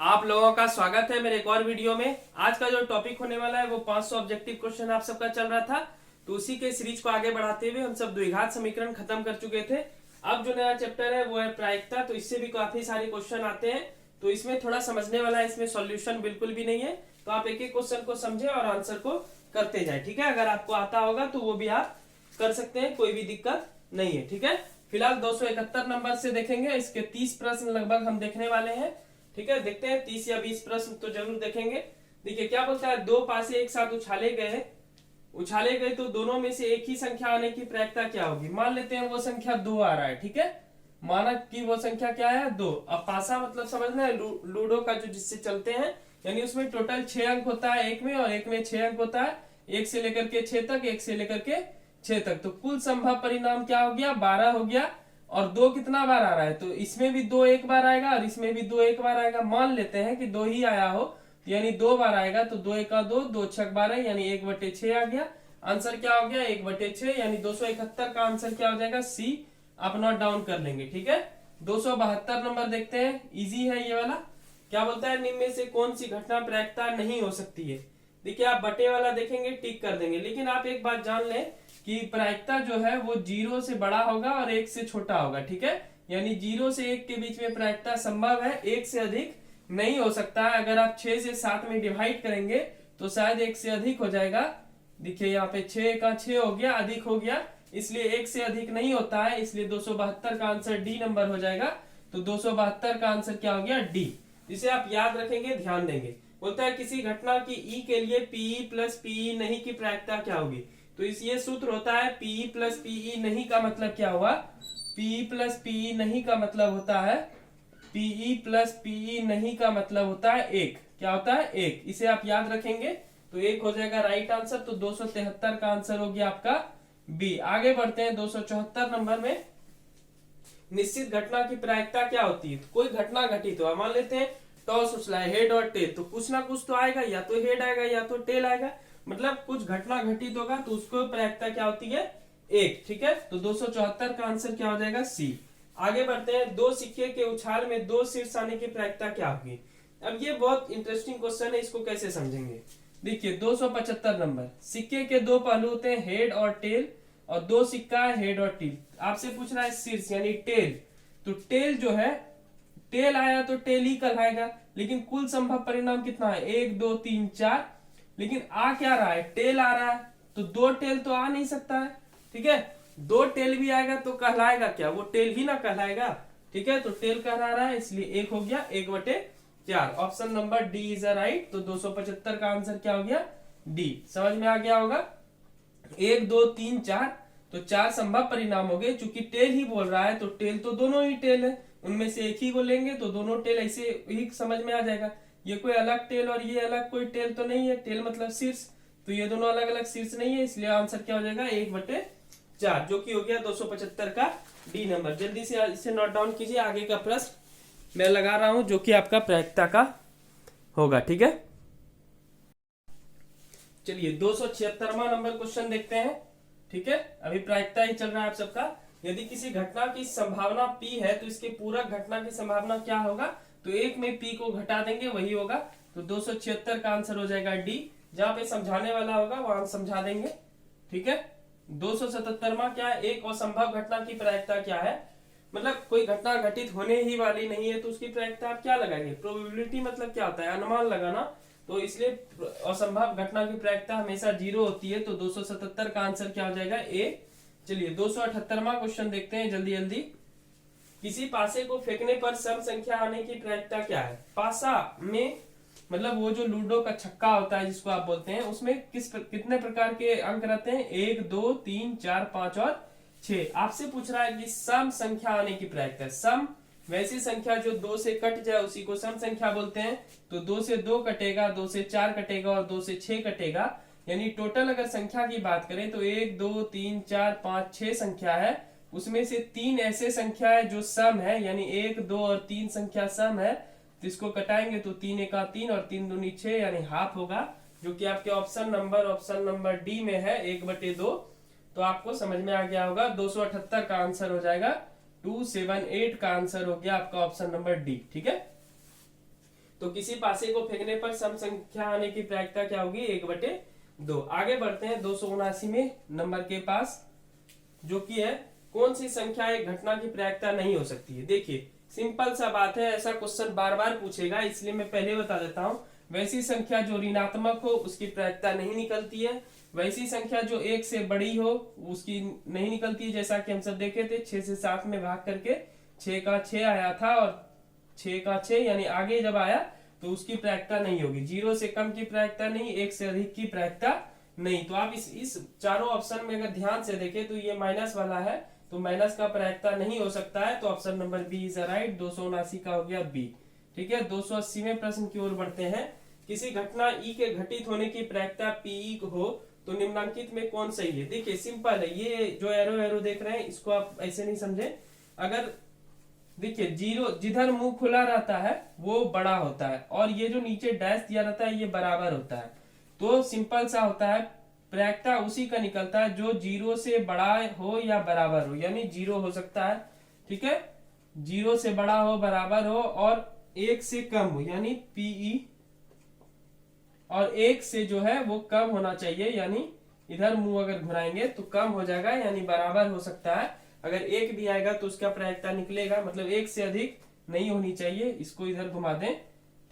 आप लोगों का स्वागत है मेरे एक और वीडियो में। आज का जो टॉपिक होने वाला है वो 500 ऑब्जेक्टिव क्वेश्चन आप सबका चल रहा था, तो उसी के सीरीज को आगे बढ़ाते हुए हम सब द्विघात समीकरण खत्म कर चुके थे। अब जो नया चैप्टर है वो है प्रायिकता, तो इससे भी काफी सारे क्वेश्चन आते हैं, तो इसमें थोड़ा समझने वाला है, इसमें सॉल्यूशन बिल्कुल भी नहीं है। तो आप एक एक क्वेश्चन को समझे और आंसर को करते जाए, ठीक है। अगर आपको आता होगा तो वो भी आप कर सकते हैं, कोई भी दिक्कत नहीं है, ठीक है। फिलहाल 271 नंबर से देखेंगे, इसके 30 प्रश्न लगभग हम देखने वाले हैं, ठीक है। देखते हैं 30 या 20 प्रश्न तो जरूर देखेंगे। देखिए क्या बोलता है, दो पासे एक साथ उछाले गए तो दोनों में से एक ही संख्या आने की प्रायिकता क्या होगी। मान लेते हैं वो संख्या 2 आ रहा है, ठीक है। माना कि वो संख्या क्या है, 2। अब पासा मतलब समझना है लूडो का जो जिससे चलते हैं, यानी उसमें टोटल 6 अंक होता है एक में, और एक में 6 अंक होता है, 1 से लेकर के 6 तक, 1 से लेकर के 6 तक। तो कुल संभव परिणाम क्या हो गया, 12 हो गया। और 2 कितना बार आ रहा है, तो इसमें भी 2 एक बार आएगा और इसमें भी 2 एक बार आएगा। मान लेते हैं कि 2 ही आया हो, यानी 2 बार आएगा, तो 2 एका 2, 2 छक 12, यानी 1/6 आ गया। आंसर क्या हो गया, 1/6, यानी 271 का आंसर क्या हो जाएगा, सी। आप नोट डाउन कर लेंगे, ठीक है। 272 नंबर देखते हैं, इजी है ये वाला। क्या बोलता है, निम्न में से कौन सी घटना प्रायिकता नहीं हो सकती है। देखिए आप बटे वाला देखेंगे, टिक कर देंगे, लेकिन आप एक बात जान लें कि प्रायिकता जो है वो 0 से बड़ा होगा और 1 से छोटा होगा, ठीक है। यानी 0 से 1 के बीच में प्रायिकता संभव है, 1 से अधिक नहीं हो सकता है। अगर आप 6 से 7 में डिवाइड करेंगे तो शायद 1 से अधिक हो जाएगा। देखिए यहाँ पे 6 का 6 हो गया, अधिक हो गया, इसलिए 1 से अधिक नहीं होता है, इसलिए 272 का आंसर डी नंबर हो जाएगा। तो 272 का आंसर क्या हो गया, डी। इसे आप याद रखेंगे, ध्यान देंगे। बोलता है किसी घटना की ई के लिए पीई प्लस पीई नहीं की प्रायिकता क्या होगी। तो इस ये सूत्र होता है पीई प्लस पीई नहीं का मतलब क्या हुआ, पीई प्लस पीई नहीं का मतलब होता है, पीई प्लस पीई नहीं का मतलब होता है 1। क्या होता है, 1। इसे आप याद रखेंगे तो 1 हो जाएगा राइट आंसर। तो 273 का आंसर हो गया आपका बी। आगे बढ़ते हैं 274 नंबर में। निश्चित घटना की प्रायिकता क्या होती है। तो कोई घटना घटित हो, मान लेते हैं टॉस उछला है, हेड और टेल, तो कुछ ना कुछ तो आएगा, या तो हेड आएगा या तो टेल आएगा, मतलब कुछ घटना घटित होगा, तो उसको प्रायिकता क्या होती है, 1, ठीक है। तो 274 का आंसर क्या हो जाएगा, सी। आगे बढ़ते हैं, दो सिक्के के उछाल में 2 शीर्ष आने की प्रायिकता क्या होगी। अब ये बहुत इंटरेस्टिंग क्वेश्चन है, इसको कैसे समझेंगे। देखिए 275 नंबर, सिक्के के 2 पहलू होते हैं, हेड और टेल, और 2 सिक्का है हेड और टेल। आपसे पूछ रहा है शीर्ष यानी टेल, तो टेल जो है, टेल आया तो टेल ही कहलाएगा, लेकिन कुल संभव परिणाम कितना है, 1 2 3 4, लेकिन आ क्या रहा है, टेल आ रहा है, तो 2 टेल तो आ नहीं सकता है, ठीक है। 2 टेल भी आएगा तो कहलाएगा क्या, वो टेल ही ना कहलाएगा, ठीक है। तो टेल कहला रहा है, इसलिए 1 हो गया, 1/4। Option number D is right. तो 275 का आंसर क्या हो गया, डी। समझ में आ गया होगा। 1 2 3 4, तो 4 संभव परिणाम हो गए। चूंकि टेल ही बोल रहा है तो टेल तो दोनों ही टेल है, उनमें से एक ही को लेंगे तो दोनों टेल ऐसे ही समझ में आ जाएगा। ये कोई अलग टेल और ये अलग कोई टेल तो नहीं है, टेल मतलब शीर्ष, तो ये दोनों अलग अलग शीर्ष नहीं है, इसलिए आंसर क्या हो जाएगा, 1/4, जो कि हो गया 275 का डी नंबर। जल्दी से इसे नोट डाउन कीजिए, आगे का प्रश्न मैं लगा रहा हूं जो कि आपका प्रायिकता का होगा, ठीक है। चलिए 276वां नंबर क्वेश्चन देखते हैं, ठीक है। अभी प्रायिकता ही चल रहा है आप सबका। यदि किसी घटना की संभावना P है तो इसके पूरक घटना की संभावना क्या होगा। तो 1 में P को घटा देंगे, वही होगा। तो 276 का आंसर हो जाएगा डी। जहां पे समझाने वाला होगा वहां समझा देंगे, ठीक है। 277वां क्या है, एक असंभव घटना की प्रायिकता क्या है। मतलब कोई घटना घटित होने ही वाली नहीं है तो उसकी प्रायिकता आप क्या लगाएंगे, प्रोबेबिलिटी मतलब क्या होता है, अनुमान लगाना। तो इसलिए असंभव घटना की प्रायिकता हमेशा 0 होती है। तो 277 का आंसर क्या हो जाएगा, ए। चलिए 278वां क्वेश्चन देखते हैं जल्दी जल्दी। किसी पासे को फेंकने पर सम संख्या आने की प्रायिकता क्या है। पासा में मतलब वो जो लूडो का छक्का होता है जिसको आप बोलते हैं, उसमें कितने प्रकार के अंक रहते हैं, 1 2 3 4 5 और 6। आपसे पूछ रहा है कि सम संख्या आने की प्रायिकता। सम वैसी संख्या जो 2 से कट जाए उसी को सम संख्या बोलते हैं। तो 2 से 2 कटेगा, 2 से 4 कटेगा और 2 से 6 कटेगा, यानी टोटल अगर संख्या की बात करें तो 1 2 3 4 5 6 संख्या है। उसमें से 3 ऐसे संख्या है जो सम है, यानी 1 2 और 3 संख्या सम है। तो इसको कटाएंगे तो 3 एका 3 और 3 दूनी 6, यानी हाफ होगा, जो कि आपके ऑप्शन नंबर डी में है, 1/2। तो आपको समझ में आ गया होगा। 278 का आंसर हो जाएगा 278 का आंसर हो गया आपका ऑप्शन नंबर डी, ठीक है। तो किसी पासे को फेंकने पर सम संख्या आने की प्रायिकता क्या होगी, 1/2। आगे बढ़ते हैं 279 में नंबर के पास, जो कि है कौन सी संख्या एक घटना की प्रायिकता नहीं हो सकती है। देखिए सिंपल सा बात है, ऐसा क्वेश्चन बार बार पूछेगा, इसलिए मैं पहले बता देता हूं। वैसी संख्या जो ऋणात्मक हो उसकी प्रायिकता नहीं निकलती है, वैसी संख्या जो 1 से बड़ी हो उसकी नहीं निकलती है। जैसा कि हम सब देखे थे 6 से 7 में भाग करके 6 का 6 आया था, और 6 का 6 यानी आगे जब आया तो उसकी प्रायिकता नहीं होगी। 0 से कम की प्रायिकता नहीं, 1 से अधिक की प्रायिकता नहीं। तो आप इस चारों ऑप्शन में अगर ध्यान से देखें तो ये माइनस वाला है, तो माइनस का प्रायिकता नहीं हो सकता है, तो option number B is right. 279 का हो गया बी। ठीक है, 280वें प्रश्न की ओर बढ़ते हैं। किसी घटना ई के घटित होने की प्रायिकता पीई हो तो निम्नलिखित में कौन सही है। देखिए सिंपल है, ये जो एरो एरो देख रहे हैं इसको आप ऐसे नहीं समझे। अगर देखिए 0 जिधर मुंह खुला रहता है वो बड़ा होता है, और ये जो नीचे डैश दिया रहता है ये बराबर होता है। तो सिंपल सा होता है, प्रायिकता उसी का निकलता है जो 0 से बड़ा हो या बराबर हो, यानी 0 हो सकता है, ठीक है, 0 से बड़ा हो, बराबर हो, और 1 से कम हो यानी पीई, और 1 से जो है वो कम होना चाहिए, यानी इधर मुंह अगर घुराएंगे तो कम हो जाएगा, यानी बराबर हो सकता है। अगर 1 भी आएगा तो उसका प्रायिकता निकलेगा, मतलब 1 से अधिक नहीं होनी चाहिए। इसको इधर घुमा दें,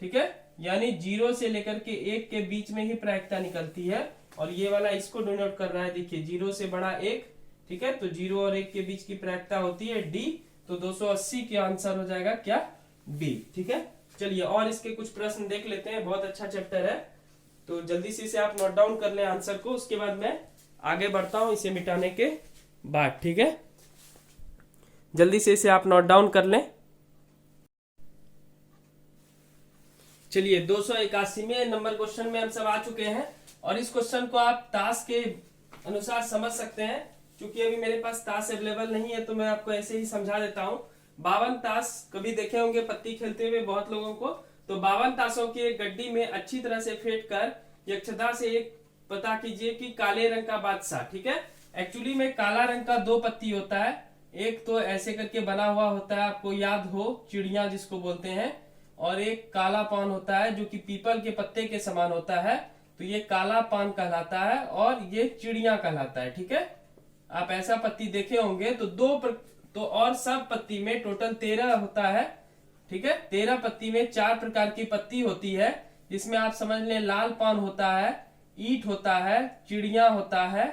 ठीक है, यानी 0 से लेकर के 1 के बीच में ही प्रायिकता निकलती है, और ये वाला इसको डिनोट कर रहा है। देखिए 0 से बड़ा 1, ठीक है, तो 0 और 1 के बीच की प्रायिकता होती है डी, तो 280 के आंसर हो जाएगा क्या, बी। ठीक है, चलिए और इसके कुछ प्रश्न देख लेते हैं, बहुत अच्छा चैप्टर है, तो जल्दी से इसे आप नोट डाउन कर लें आंसर को, उसके बाद मैं आगे बढ़ता हूं इसे मिटाने के बाद। ठीक है, जल्दी से इसे आप नोट डाउन कर लें। चलिए 281वें नंबर क्वेश्चन में हम सब आ चुके हैं, और इस क्वेश्चन को आप ताश के अनुसार समझ सकते हैं। क्योंकि अभी मेरे पास ताश अवेलेबल नहीं है तो मैं आपको ऐसे ही समझा देता हूं। 52 ताश कभी देखे होंगे पत्ती खेलते हुए बहुत लोगों को, तो 52 ताशों की एक गड्डी में अच्छी तरह से फेंट कर यक्षता से एक पता कीजिए कि काले रंग का बादशाह, ठीक है, एक्चुअली में काला रंग का 2 पत्ती होता है, एक तो ऐसे करके बना हुआ होता है, आपको याद हो चिड़िया जिसको बोलते हैं, और एक काला पान होता है जो कि पीपल के पत्ते के समान होता है, तो ये काला पान कहलाता है और ये चिड़िया कहलाता है। ठीक है, आप ऐसा पत्ती देखे होंगे, तो और सब पत्ती में टोटल 13 होता है। ठीक है, 13 पत्ती में 4 प्रकार की पत्ती होती है, जिसमें आप समझ लें लाल पान होता है, ईंट होता है, चिड़िया होता है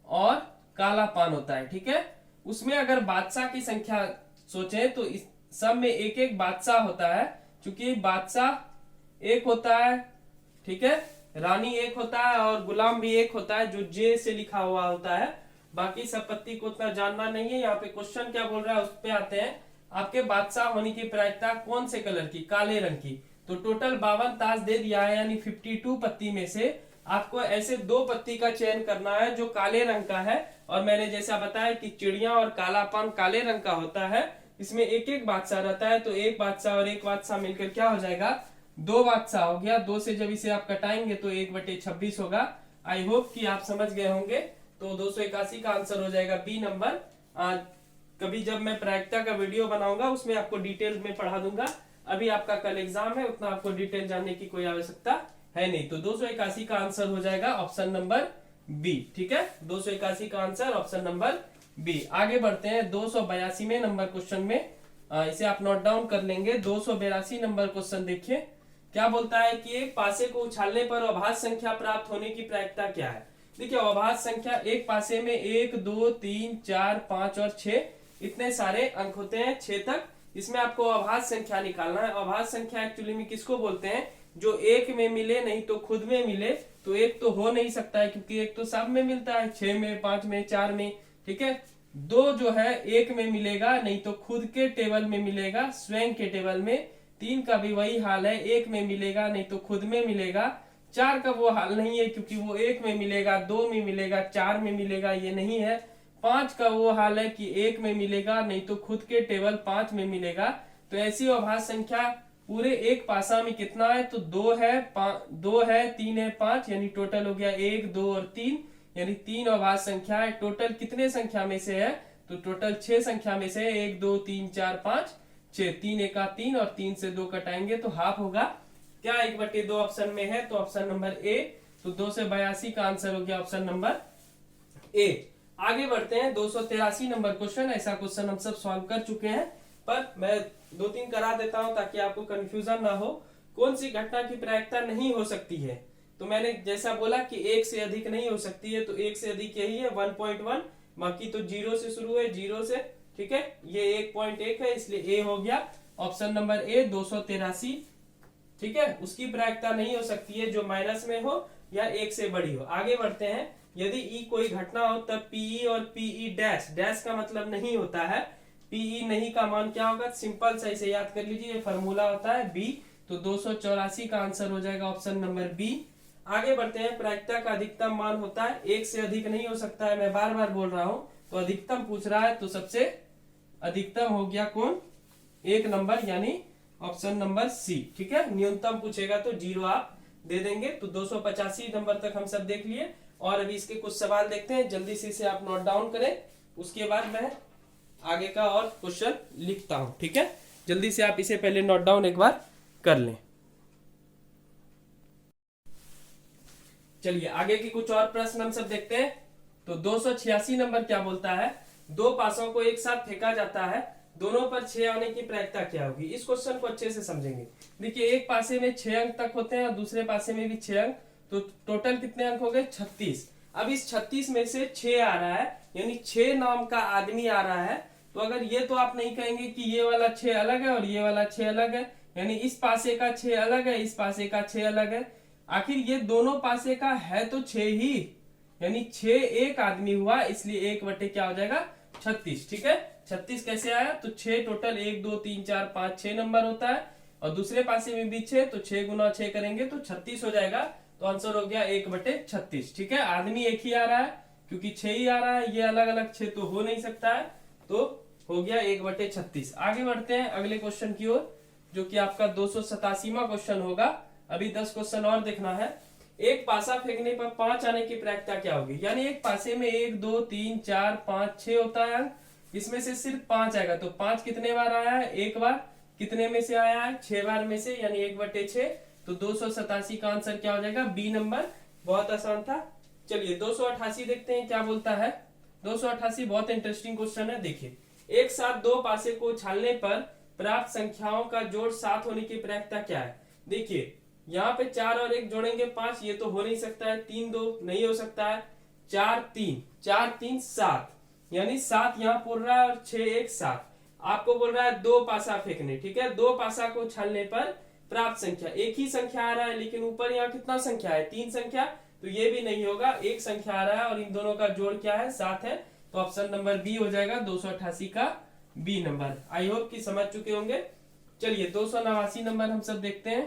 और काला पान होता है। ठीक है, उसमें अगर बादशाह की संख्या सोचें तो इस सब में एक एक बादशाह होता है, क्योंकि बादशाह एक होता है, ठीक है, रानी एक होता है और गुलाम भी एक होता है जो जे से लिखा हुआ होता है। बाकी सब पत्ती को उतना जानना नहीं है। यहाँ पे क्वेश्चन क्या बोल रहा है उस पे आते हैं। आपके बादशाह होने की प्रायिकता कौन से कलर की, काले रंग की, तो टोटल 52 ताश दे दिया है, यानी 52 पत्ती में से आपको ऐसे 2 पत्ती का चयन करना है जो काले रंग का है। और मैंने जैसा बताया कि चिड़िया और काला पान काले रंग का होता है, इसमें एक एक बादशाह रहता है, तो एक बादशाह और एक बादशाह मिलकर क्या हो जाएगा, 2 बादशाह हो गया। 2 से जब इसे आप कटाएंगे तो 1/26 होगा। आई होप कि आप समझ गए होंगे। तो 281 का आंसर हो जाएगा बी नंबर। कभी जब मैं प्रायिकता का वीडियो बनाऊंगा उसमें आपको डिटेल में पढ़ा दूंगा। अभी आपका कल एग्जाम है, उतना आपको डिटेल जानने की कोई आवश्यकता है नहीं। तो 281 का आंसर हो जाएगा ऑप्शन नंबर बी। ठीक है, 281 का आंसर ऑप्शन नंबर बी। आगे बढ़ते हैं 282वें नंबर क्वेश्चन में, इसे आप नोट डाउन कर लेंगे। 282 नंबर क्वेश्चन देखिए क्या बोलता है कि एक पासे को उछालने पर अभाज्य संख्या प्राप्त होने की प्रायिकता क्या है। देखिए अभाज्य संख्या एक पासे में 1 2 3 4 5 और 6 इतने सारे अंक होते हैं, 6 तक। इसमें आपको अभाज्य संख्या निकालना है। अभाज्य संख्या एक्चुअली में किसको बोलते हैं, जो एक में मिले नहीं तो खुद में मिले। तो एक तो हो नहीं सकता है क्योंकि एक तो सब में मिलता है, 6 में 5 में 4 में। ठीक है, 2 जो है एक में मिलेगा नहीं तो खुद के टेबल में मिलेगा, स्वयं के टेबल में। 3 का भी वही हाल है, एक में मिलेगा नहीं तो खुद में मिलेगा। 4 का वो हाल नहीं है क्योंकि वो एक में मिलेगा, 2 में मिलेगा, 4 में मिलेगा, ये नहीं है। 5 का वो हाल है कि एक में मिलेगा नहीं तो खुद के टेबल 5 में मिलेगा। तो ऐसी अभाज्य संख्या पूरे एक पासा में कितना है, तो 2 है, 3 है, 5, यानी टोटल हो गया 1 2 और 3, यानी 3 अभाज्य संख्या है। टोटल कितने संख्या में से है, तो टोटल 6 संख्या में से 1 2 3 4 5 6। 3 1 3 और 3 से 2 कटाएंगे तो हाफ होगा क्या 1/2 ऑप्शन में है, तो ऑप्शन नंबर ए। तो 282 का आंसर हो गया ऑप्शन नंबर ए। आगे बढ़ते हैं 283 नंबर क्वेश्चन। ऐसा क्वेश्चन हम सब सॉल्व कर चुके हैं, पर मैं 2-3 करा देता हूं ताकि आपको कंफ्यूजन ना हो। कौन सी घटना की प्रायिकता नहीं हो सकती है, तो मैंने जैसा बोला कि एक से अधिक नहीं हो सकती है, तो एक से अधिक यही है 1.1, बाकी तो 0 से शुरू है, 0 से, ठीक है। ये 1.1 है, इसलिए ए हो गया ऑप्शन नंबर ए 283, ठीक है। उसकी प्रायिकता नहीं हो सकती है जो माइनस में हो या एक से बड़ी हो। आगे बढ़ते हैं, यदि ई कोई घटना हो तब पीई और पीई डैश, डैश का मतलब नहीं होता है, पीई नहीं का मान क्या होगा, सिंपल सा इसे याद कर लीजिए, फॉर्मूला होता है बी। तो 284 का आंसर हो जाएगा ऑप्शन नंबर बी। आगे बढ़ते हैं, प्रायिकता का अधिकतम मान होता है, एक से अधिक नहीं हो सकता है, मैं बार बार बोल रहा हूं। तो अधिकतम पूछ रहा है, तो सबसे अधिकतम हो गया कौन, 1 नंबर, यानी ऑप्शन नंबर सी, ठीक है। न्यूनतम पूछेगा तो 0 आप दे देंगे। तो 285 नंबर तक हम सब देख लिए, और अभी इसके कुछ सवाल देखते हैं, जल्दी से इसे आप नोट डाउन करें, उसके बाद मैं आगे का और क्वेश्चन लिखता हूं, ठीक है। जल्दी से आप इसे पहले नोट डाउन एक बार कर लें। चलिए आगे की कुछ और प्रश्न हम सब देखते हैं। तो 286 नंबर क्या बोलता है, दो पासों को एक साथ फेंका जाता है, दोनों पर 6 आने की प्रायिकता क्या होगी। इस क्वेश्चन को अच्छे से समझेंगे। देखिए, एक पासे में 6 अंक तक होते हैं और दूसरे पासे में भी 6 अंक, तो टोटल कितने अंक हो गए, 36। अब इस 36 में से 6 आ रहा है, यानी 6 नाम का आदमी आ रहा है। तो अगर ये तो आप नहीं कहेंगे कि ये वाला 6 अलग है और ये वाला 6 अलग है, यानी इस पासे का 6 अलग है, इस पासे का 6 अलग है। आखिर ये दोनों पासे का है तो 6 ही, यानी 6 एक आदमी हुआ, इसलिए 1 क्या हो जाएगा, 36, ठीक है। 36 कैसे आया, तो 6 टोटल 1 2 3 4 5 6 नंबर होता है, और दूसरे पासे में भी 6, तो 6 गुना 6 करेंगे तो 36 हो जाएगा। तो आंसर हो गया 1/36, ठीक है। आदमी एक ही आ रहा है, क्योंकि 6 ही आ रहा है, ये अलग अलग 6 तो हो नहीं सकता है, तो हो गया 1/36। आगे बढ़ते हैं अगले क्वेश्चन की ओर, जो कि आपका 287वां क्वेश्चन होगा। अभी 10 क्वेश्चन और देखना है। एक पासा फेंकने पर 5 आने की प्रायिकता क्या होगी, यानी एक पासे में 1 2 3 4 5 6 होता है, इसमें से सिर्फ 5 आएगा। तो 5 कितने बार आया है, एक बार। कितने में से आया है, 6 बार में से, यानी 1/6। तो 287 का आंसर क्या हो जाएगा, बी नंबर। बहुत आसान था। चलिए 288 देखते हैं क्या बोलता है। 288 बहुत इंटरेस्टिंग क्वेश्चन है। देखिए, एक साथ दो पासे को उछालने पर प्राप्त संख्याओं का जोड़ 7 होने की प्रायिकता क्या है। देखिए, यहाँ पे 4 और 1 जोड़ेंगे 5, ये तो हो नहीं सकता है। 3 2 नहीं हो सकता है। 4 3 7, यानी 7 यहाँ पूर रहा है और 6 1 7। आपको बोल रहा है दो पासा फेंकने, ठीक है। दो पासा को उछालने पर प्राप्त संख्या, एक ही संख्या आ रहा है, लेकिन ऊपर यहाँ कितना संख्या है, 3 संख्या, तो ये भी नहीं होगा। एक संख्या आ रहा है और इन दोनों का जोड़ क्या है, 7 है। तो ऑप्शन नंबर बी हो जाएगा 288 का बी नंबर। आई होप कि समझ चुके होंगे। चलिए 289 नंबर हम सब देखते हैं।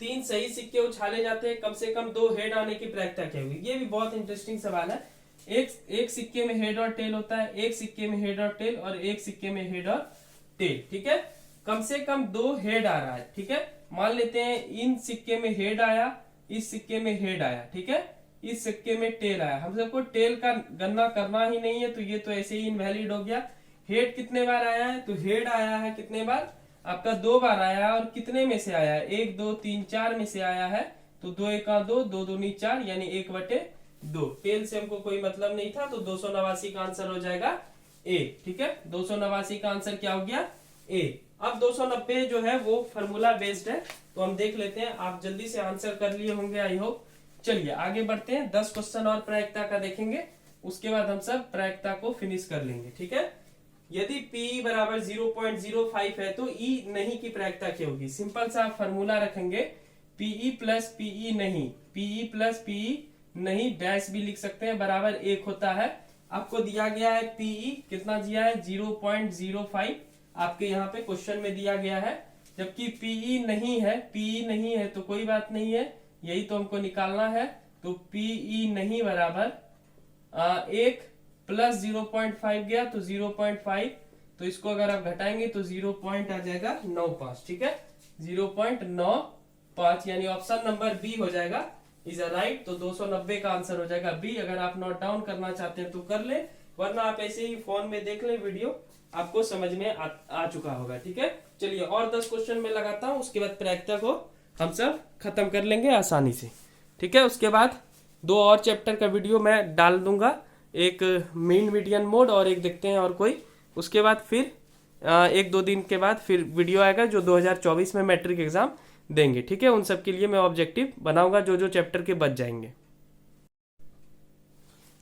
3 सही सिक्के उछाले जाते हैं, कम से कम 2 हेड आने की प्रायिकता क्या होगी। ये भी बहुत इंटरेस्टिंग सवाल है। एक सिक्के में हेड और टेल होता है, एक सिक्के में हेड और टेल, और एक सिक्के में हेड और टेल, ठीक है। कम से कम 2 हेड आ रहा है, ठीक है। मान लेते हैं इन सिक्के में हेड आया, इस सिक्के में हेड आया, ठीक है, इस सिक्के में टेल आया। हम सबको टेल का गणना करना ही नहीं है, तो ये तो ऐसे ही इनवैलिड हो गया। हेड कितने बार आया है, तो हेड आया है कितने बार, आपका 2 बार आया है। और कितने में से आया है, 1 2 3 4 में से आया है। तो 2 1 2 2 2 4, यानी 1/2। टेल से हमको कोई मतलब नहीं था, तो 289 का आंसर हो जाएगा ए, ठीक है। 289 का आंसर क्या हो गया, ए। अब 290 जो है वो फॉर्मूला बेस्ड है, तो हम देख लेते हैं। आप जल्दी से आंसर कर लिए होंगे, आई होप। चलिए आगे बढ़ते हैं। 10 क्वेश्चन और प्रायिकता का देखेंगे, उसके बाद हम सब प्रायिकता को फिनिश कर लेंगे, ठीक है। यदि P बराबर 0.05 है तो E नहीं की प्रायिकता क्या होगी। सिंपल सा फॉर्मूला रखेंगे, PE प्लस PE नहीं, PE प्लस PE नहीं, डैश भी लिख सकते हैं, बराबर 1 होता है। आपको दिया गया है PE कितना दिया है, 0.05 आपके यहाँ पे क्वेश्चन में दिया गया है। जबकि PE नहीं है, PE नहीं है तो कोई बात नहीं है, यही तो हमको निकालना है। तो PE नहीं बराबर 1 प्लस 0.5 गया, तो 0.5, तो इसको अगर आप घटाएंगे तो 0 पॉइंट आ जाएगा 95, ठीक है। 0.95, यानी ऑप्शन नंबर बी हो जाएगा, इज अ राइट। तो 290 का आंसर हो जाएगा बी। अगर आप नोट डाउन करना चाहते हैं तो कर ले, वरना आप ऐसे ही फोन में देख ले वीडियो, आपको समझ में आ चुका होगा। ठीक है, चलिए और 10 क्वेश्चन में लगाता हूँ, उसके बाद प्रायिकता को हम सब खत्म कर लेंगे आसानी से। ठीक है, उसके बाद 2 और चैप्टर का वीडियो मैं डाल दूंगा, एक मीन मीडियन मोड और एक देखते हैं और कोई। उसके बाद फिर 1-2 दिन के बाद फिर वीडियो आएगा जो 2024 में मैट्रिक एग्जाम देंगे। ठीक है, उन सब के लिए मैं ऑब्जेक्टिव बनाऊंगा जो जो चैप्टर के बच जाएंगे।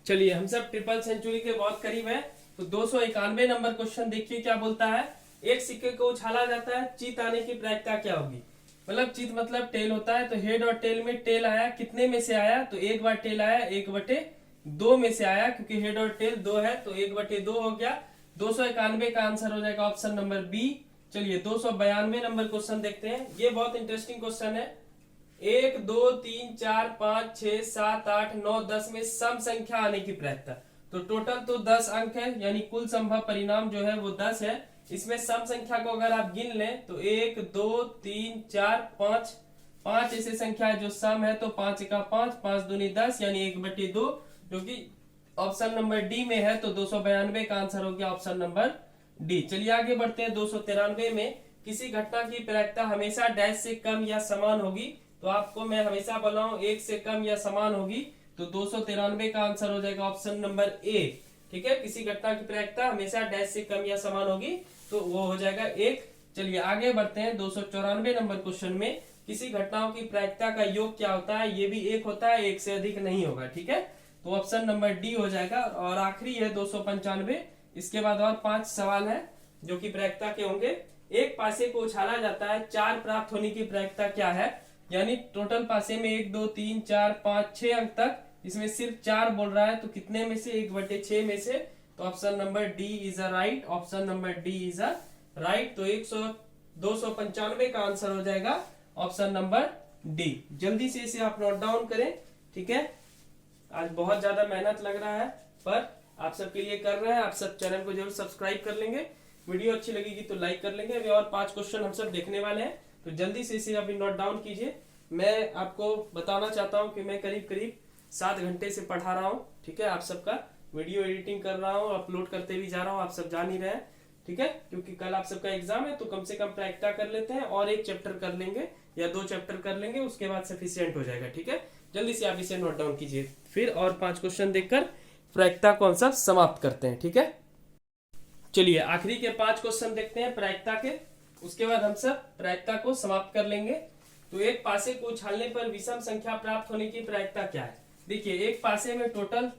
चलिए हम सब ट्रिपल सेंचुरी के बहुत करीब है, तो 291 नंबर क्वेश्चन देखिए क्या बोलता है। एक सिक्के को उछाला जाता है, चित आने की प्रायिकता क्या होगी। मतलब चित मतलब टेल होता है, तो हेड और टेल में टेल आया, कितने में से आया, तो 1 बार टेल आया, 1/2 में से आया, क्योंकि हेड और टेल 2 है तो 1/2 हो गया। 291 का आंसर हो जाएगा ऑप्शन नंबर बी। चलिए 292 नंबर क्वेश्चन देखते हैं, ये बहुत इंटरेस्टिंग क्वेश्चन है। 1 2 3 4 5 6 7 8 9 10 में सम संख्या आने की प्रायिकता। तो टोटल तो 10 अंक है, यानी कुल संभव परिणाम जो है वो 10 है। इसमें सम संख्या को अगर आप गिन लें तो 1 2 3 4 5 5 ऐसे संख्या है जो सम है, तो 5 का 5 5 दूनी 10 यानी 1/2 जो कि ऑप्शन नंबर डी में है। तो 292 का आंसर हो गया ऑप्शन नंबर डी। चलिए आगे बढ़ते हैं। 293 में किसी घटना की प्रायिकता हमेशा डैश से कम या समान होगी, तो आपको मैं हमेशा बोला हूं 1 से कम या समान होगी, तो 293 का आंसर हो जाएगा ऑप्शन नंबर ए। ठीक है, किसी घटना की प्रायिकता हमेशा डैश से कम या समान होगी, तो वो हो जाएगा 1। चलिए आगे बढ़ते हैं। 294 नंबर क्वेश्चन में किसी घटनाओं की प्रायिकता का योग क्या होता है, ये भी 1 होता है, 1 से अधिक नहीं होगा। ठीक है, तो ऑप्शन नंबर डी हो जाएगा। और आखिरी है 295, इसके बाद और 5 सवाल है जो कि प्रायिकता के होंगे। एक पासे को उछाला जाता है, 4 प्राप्त होने की प्रायिकता क्या है, यानी टोटल पासे में 1 2 3 4 5 6 अंक तक, इसमें सिर्फ 4 बोल रहा है, तो कितने में से, 1/6 में से। तो option number D is a right, option number D is a right. तो 295 का आंसर हो जाएगा ऑप्शन नंबर डी। जल्दी से इसे आप नोट डाउन करें। ठीक है, आज बहुत ज्यादा मेहनत लग रहा है पर आप सबके लिए कर रहे हैं। आप सब चैनल को जरूर सब्सक्राइब कर लेंगे, वीडियो अच्छी लगेगी तो लाइक कर लेंगे। अभी और 5 क्वेश्चन हम सब देखने वाले हैं, तो जल्दी से इसे अभी नोट डाउन कीजिए। मैं आपको बताना चाहता हूं कि मैं करीब करीब 7 घंटे से पढ़ा रहा हूं। ठीक है, आप सबका वीडियो एडिटिंग कर रहा हूं, अपलोड करते भी जा रहा हूं, आप सब जान ही रहे हैं। ठीक है, क्योंकि कल आप सबका एग्जाम है, तो कम से कम प्रायिकता कर लेते हैं और 1 चैप्टर कर लेंगे या 2 चैप्टर कर लेंगे, उसके बाद सफिशियंट हो जाएगा। ठीक है, जल्दी से आप इसे नोट डाउन कीजिए, फिर और 5 क्वेश्चन देखकर प्रायिकता को हम सब समाप्त करते हैं। ठीक है, चलिए आखिरी के 5 क्वेश्चन देखते हैं प्रायिकता के, उसके बाद हम सब प्रायिकता को समाप्त कर लेंगे। तो एक पासे को उछालने पर विषम संख्या प्राप्त होने की प्रायिकता क्या है। देखिए एक पासे में टोटल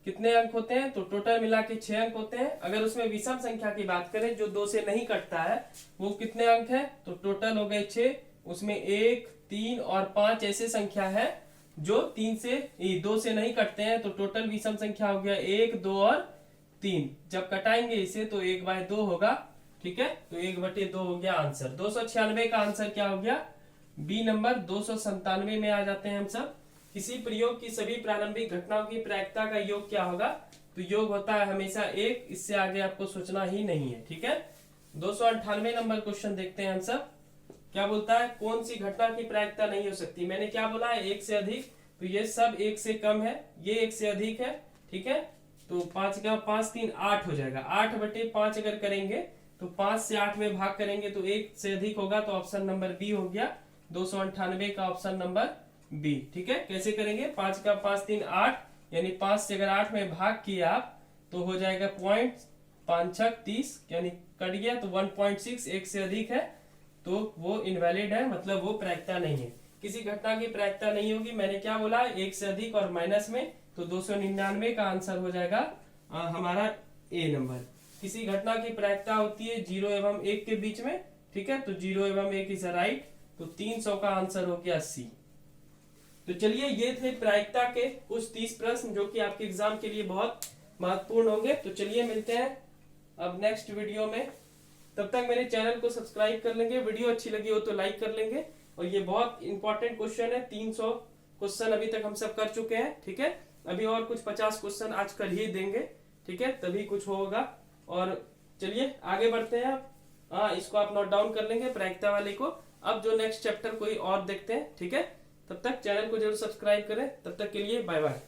कितने अंक होते हैं, तो टोटल मिला के 6 अंक होते हैं। अगर उसमें विषम संख्या की बात करें जो 2 से नहीं कटता है, वो कितने अंक है, तो टोटल हो गए 6। उसमें 1 3 और 5 ऐसे संख्या है जो 2 से नहीं कटते हैं, तो टोटल विषम संख्या हो गया 1 2 और 3। जब कटाएंगे इसे तो 1/2 होगा। ठीक है, तो 1/2 हो गया आंसर। 296 का आंसर क्या हो गया, बी नंबर। 297 में आ जाते हैं हम सब। किसी प्रयोग की सभी प्रारंभिक घटनाओं की प्रायिकता का योग क्या होगा, तो योग होता है हमेशा 1, इससे आगे आपको सोचना ही नहीं है। ठीक है, 298 नंबर क्वेश्चन देखते हैं हम सब। क्या बोलता है, कौन सी घटना की प्रायिकता नहीं हो सकती। मैंने क्या बोला है, 1 से अधिक, तो ये सब 1 से कम है, ये 1 से अधिक है। ठीक है, तो 5 का 5 3 8 हो जाएगा। 8/5 अगर करेंगे तो 5 से 8 में भाग करेंगे तो 1 से अधिक होगा, तो ऑप्शन नंबर बी हो गया 298 का ऑप्शन नंबर बी। ठीक है, कैसे करेंगे, 5 का 5 3 8, यानी 5 से अगर 8 में भाग किया आप तो हो जाएगा 0.5 30, यानी कट गया, तो 1.6 1 से अधिक है, तो वो इनवैलिड है, मतलब वो प्रायिकता नहीं है। किसी घटना की प्रायिकता नहीं होगी, मैंने क्या बोला, 1 से अधिक और माइनस में, तो 299 का आंसर हो जाएगा हमारा ए नंबर। किसी घटना की प्रायिकता होती है 0 एवं 1 के बीच में। ठीक है, तो 0 एवं 1 इज राइट, तो 300 का आंसर हो गया सी। तो चलिए ये थे प्रायिकता के कुछ 30 प्रश्न जो कि आपके एग्जाम के लिए बहुत महत्वपूर्ण होंगे। तो चलिए मिलते हैं अब नेक्स्ट वीडियो में, तब तक मेरे चैनल को सब्सक्राइब कर लेंगे, वीडियो अच्छी लगी हो तो लाइक कर लेंगे। और ये बहुत इंपॉर्टेंट क्वेश्चन है, 300 क्वेश्चन अभी तक हम सब कर चुके हैं। ठीक है, अभी और कुछ 50 क्वेश्चन आज कर ही देंगे। ठीक है, तभी कुछ होगा। और चलिए आगे बढ़ते हैं। हाँ, इसको आप नोट डाउन कर लेंगे प्रायिकता वाले को। अब जो नेक्स्ट चैप्टर कोई और देखते हैं। ठीक है, तब तक चैनल को जरूर सब्सक्राइब करें। तब तक के लिए बाय बाय।